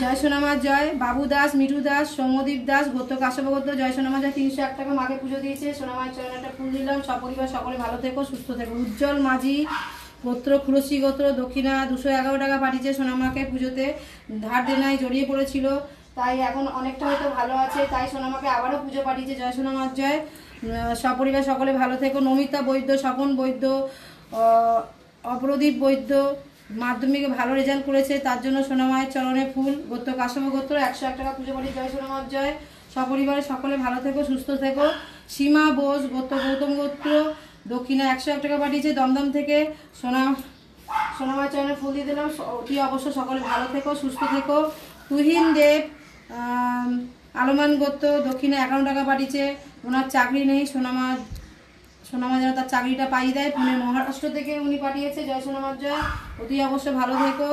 জয় সোনামা জয়। বাবু দাস, মিঠু দাস, সৌম্যদীপ দাস, গোত্র কাশ্যপ গোত্র, জয় সোনামা জয়। 301 টাকা মাকে পুজো দিয়েছে। সোনামার চরণে একটা ফুল দিলাম। সপরিবার সকলে ভালো থেকো, সুস্থ থেকো। উজ্জ্বল মাঝি গোত্র, খুরসি গোত্র, দক্ষিণা 211 টাকা পাঠিয়েছে সোনামাকে পুজোতে। ধার দেনায় জড়িয়ে পড়েছিল, তাই এখন অনেকটা হয়তো ভালো আছে, তাই সোনামাকে আবারও পুজো পাঠিয়েছে। জয় সোনামার জয়। সপরিবার সকলে ভালো থেকো। নমিতা বৈদ্য, স্বপন বৈদ্য, অপরদীপ বৈদ্য মাধ্যমিকে ভালো রেজাল্ট করেছে, তার জন্য সোনামায়ের চরণে ফুল। গোত্র কাশ্যপ গোত্র 101 টাকা পুজো পাঠিয়ে। জয় সোনামার জয়। সপরিবারে সকলে ভালো থেকো, সুস্থ থেকো। সীমা বোস গোত্র, গৌতম গোত্র, দক্ষিণা 101 টাকা পাঠিয়েছে দমদম থেকে। সোনামায়ের চরণে ফুল দিয়ে দিলাম। অতি অবশ্য সকলে ভালো থেকো, সুস্থ থেকো। তুহিন দেব আলমান গোত্র, দক্ষিণে 51 টাকা পাঠিয়েছে। ওনার চাকরি নেই, সোনামা যেন তার চাকরিটা পাইয়ে দেয়। পুনে মহারাষ্ট্র থেকে উনি পাঠিয়েছে। জয় সোনামার জয়। অতি অবশ্য ভালো থেকো।